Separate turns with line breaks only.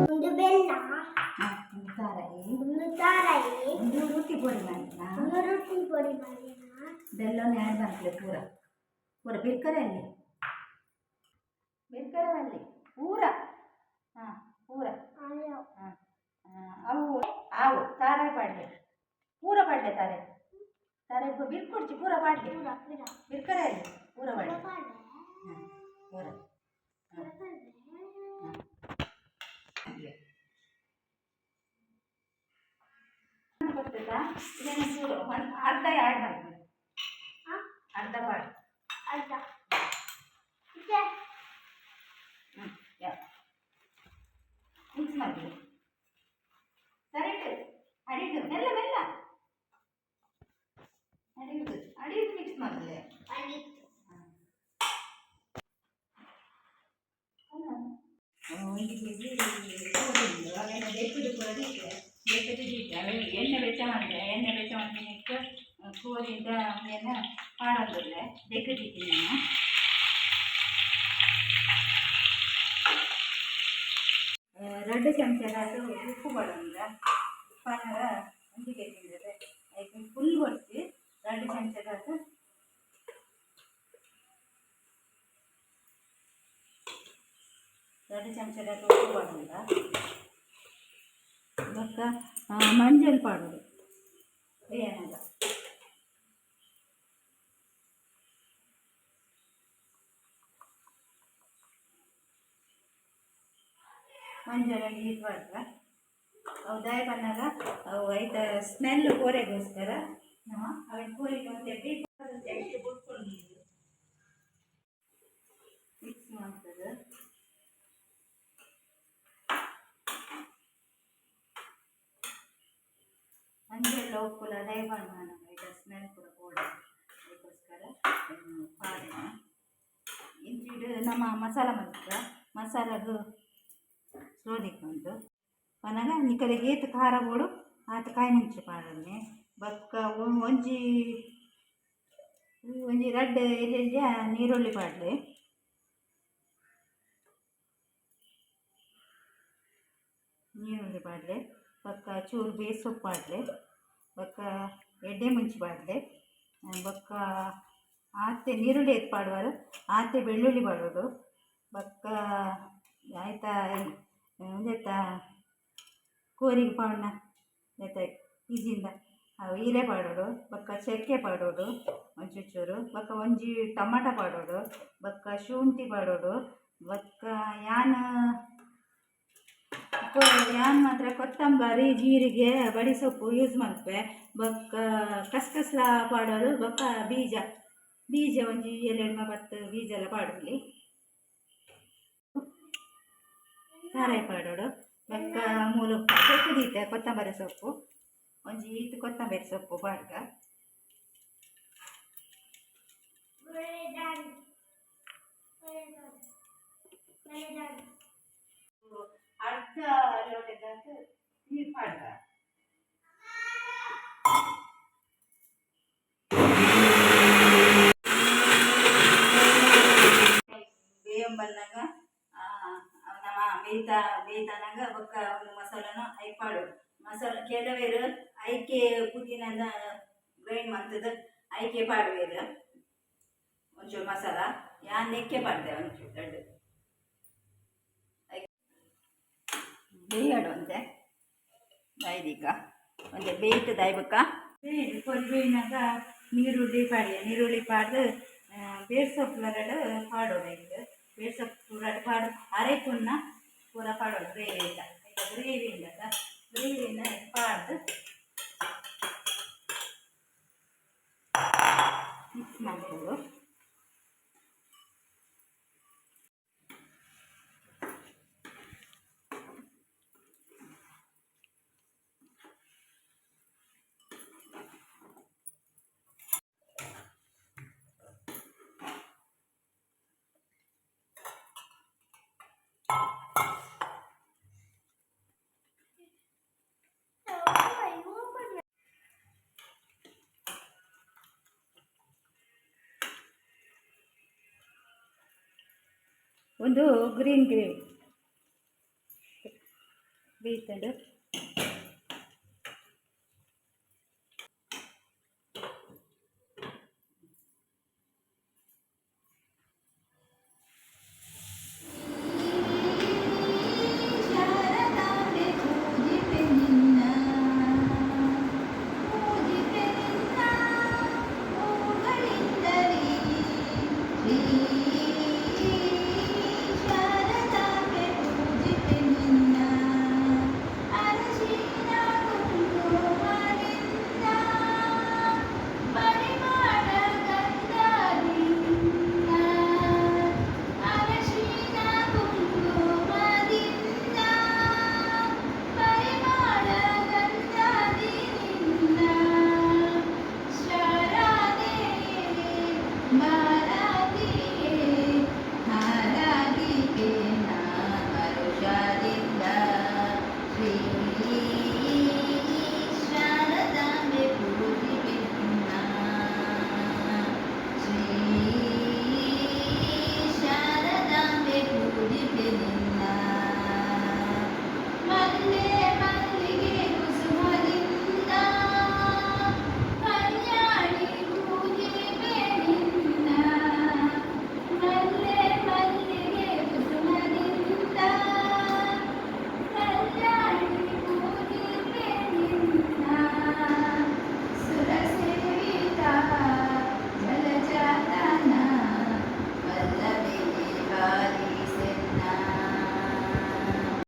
ಒಂದು ಬೆಲ್ಲ,
ಒಂದು
ತಾರಾಯಿ,
ಒಂದು ರೊಟ್ಟಿ ಪೊಡಿ ಮಾಡಿನ,
ಒಂದು ರೊಟ್ಟಿ ಪೊಡಿ ಮಾಡಿನ,
ಬೆಲ್ಲನ ಆ್ಯಡ್ ಮಾಡ್ತೇವೆ ಪೂರ ಪೂರ ಬಿರ್ಕರಲ್ಲಿ ಬಿರ್ಕರವಲ್ಲಿ ಪೂರ ಹಾಂ ಪೂರ ಹಾಂ ಅವು ಆವು ತಾರಾಯಿ ಪಾಡ್ಲೆ ಪೂರ ಪಾಡ್ಲೆ ತಾರಾಯಿ ತಾರಾಯಿ ಬಿರ್ಕೊಡ್ಚಿ ಪೂರ ಪಾಡ್ಲೆ ಬಿರ್ಕರಲ್ಲಿ ಪೂರ ಪಾಡ್ಲೆ ಹಾಂ ಪೂರ ಗೊತ್ತಾ ಇದನ್ನು ಚೂರು ಒಂದು ಅರ್ಧ ಆ್ಯಡ್ ಮಾಡ್ತೀವಿ ಅರ್ಧ ಪಾಡು
ಅರ್ಧ
ಮಿಕ್ಸ್ ಮಾಡಿ ಕರೆಕ್ಟ್ ಅಡಿದು ಮೆಲ್ಲ ಮೆಲ್ಲ ಅಡಿದು ಅಡಿದು ಮಿಕ್ಸ್ ಮಾಡಲೆ ಒಂದು ಕೆಜಿ ಎಣ್ಣೆ ಬೆಚ್ಚ ಮಾಡಿದೆ ಎಣ್ಣೆ ಬೆಚ್ಚ ಮಾಡ್ತೀನಿ ಕೋರಿಂದ ಏನು ಮಾಡೋದಿಲ್ಲ ಬೆಕ್ಕದಿದ್ದೀನಿ ನಾನು ಎರಡು ಚಮಚದಾದ್ರು ಉಪ್ಪು ಬರೋಂಗ ಉಪ್ಪನ್ನ ಒಂದು ಕೆಜಿ ಇರ್ತದೆ ಅದಕ್ಕೆ ಫುಲ್ ಕೊಡ್ತೀವಿ ಎರಡು ಚಮಚದಾದ್ರು ಉಪ್ಪು ಬರೋಂಗ ಬೊಕ್ಕ ಮಂಜಲ್ ಪಾಡೋದು ಏನಲ್ಲ ಮಂಜಲಲ್ಲಿ ಇದು ಮಾಡ್ರ ಅವು ದಾಯ ಬಂದಾಗ ಅವು ಆಯ್ತಾ ಸ್ಮೆಲ್ ಕೋರೆಗೋಸ್ಕರ ಅವನ್ ಕೋರಿಗೆ ಒಂದು ಎಷ್ಟು ಬಿಟ್ಕೊಂಡು ಮಿಕ್ಸ್ ಮಾಡ್ತದೆ ಮಂಜಲ್ಲ ಉಪ್ಪುಲ ದಯ ಮಾಡೋಣ ಆಯ್ತಾ ಸ್ಮೆಲ್ ಕೂಡ ಕೋಡ ಅದಕ್ಕೋಸ್ಕರ ಪಾಡಿನ ಇಂಚಿಡು ನಮ್ಮ ಮಸಾಲ ಮಾಡ್ತೀರ ಮಸಾಲದು ಸೋದಿಕೊಂಡು ಪನಗ ನಿಕಲಿಗೆ ಏತು ಖಾರ ಬೋಡು ಆತ ಕಾಯಿ ಮುಂಚೆ ಪಾಡನೆ ಬಕ್ಕ ಒಂಜಿ ರಡ್ಡು ಎಲೆಯ ನೀರುಳ್ಳಿ ಪಾಡ್ಲೆ ಬಕ್ಕ ಚೂರು ಬೇಸೊಪ್ಪು ಪಾಡ್ಲೆ ಬಕ್ಕ ಎಡ್ಡೆ ಮುಂಚಿ ಪಾಡ್ಲೆ ಬಕ್ಕ ಆತೆ ನೀರುಳ್ಳಿ ಎತ್ತು ಪಾಡುವರು ಆತೆ ಬೆಳ್ಳುಳ್ಳಿ ಪಾಡೋದು ಬಕ್ಕ ಆಯ್ತಾ ಎಂತ ಕೋರಿಗೆ ಪಾವಣ್ಣ ಆಯ್ತಾ ಈಜಿಂದ ಅವು ಹೀರೆ ಪಾಡೋಡು ಬಕ್ಕ ಚಕ್ಕೆ ಪಾಡೋಡು ಒಂಚೂರು ಬಕ್ಕ ಒಂಜಿ ಟಮಾಟ ಪಾಡೋಡು ಬಕ್ಕ ಶುಂಠಿ ಪಾಡೋಡು ಬಕ್ಕ ಯಾನ್ ಮಾತ್ರ ಕೊತ್ತಂಬರಿ ಜೀರಿಗೆ ಬಡಿಸೊಪ್ಪು ಯೂಸ್ ಮಾಡ್ತೇವೆ ಬಕ್ಕ ಕಸ್ಕಸ್ಲ ಪಾಡೋದು ಬಕ್ಕ ಬೀಜ ಒಂಜಿ 2-10 ಬೀಜ ಎಲ್ಲ ಪಾಡೋಲಿ ತಾರಾಯಿ ಪಾಡೋಡು ಬಕ್ಕ ಮೂಲು ಬೆಕ್ಕದೀತೆ ಕೊತ್ತಂಬರಿ ಸೊಪ್ಪು ಒಂಜಿ ಈತು ಕೊತ್ತಂಬರಿ ಸೊಪ್ಪು ಪಾಡ್ಗ ಅರ್ಧ ಲೋಟದಾಕ ನೀರು ಪಾಡ್ಗ ಬೇಯಂಬನ್ನಾಗ ಬೇಯ್ತಾನಾಗ ಬೊಕ್ಕ ಒಂದು ಮಸಾಲನ ಐ ಪಾಡೋಡು ಮಸಾಲ ಕೆಲವೇರು ಐಕೆ ಪುದೀನದ ಗ್ರೈಂಡ್ ಮಾಡ್ತದ ಐಕೆ ಪಾಡುವೇರು ಒಂಚೂರು ಮಸಾಲ ಯಾನ್ ನೆಕ್ಕೆ ಪಾಡ್ದೆ ಒಂಚೂರು ದೊಡ್ಡ ಬೇಯಡು ಅಂತೆ ದೈದಿಕ ಒಂದೇ ಬೇಯ್ತು ದೈಬಕ್ಕ ಬೇಯಿನಾಗ ನೀರುಳ್ಳಿ ಪಾಡ್ದು ಬೇರ್ಸೊಪ್ಪು ಪಾಡೋದು ಇದು ಬೇರ್ಸೊಪ್ಪು ಪಾಡು ಅರೆಪುನ್ನ ಪೂರ ಪಾಡೋದು ಗ್ರೇವಿಯಿಂದ ಗ್ರೇವಿಯಿಂದ ಪಾಡ್ದು ಮಿಕ್ಸ್ ಮಾಡ್ಬೋದು ಒಂದು ಗ್ರೀನ್ ಗ್ರೇವಿ ಬೀತಂಡು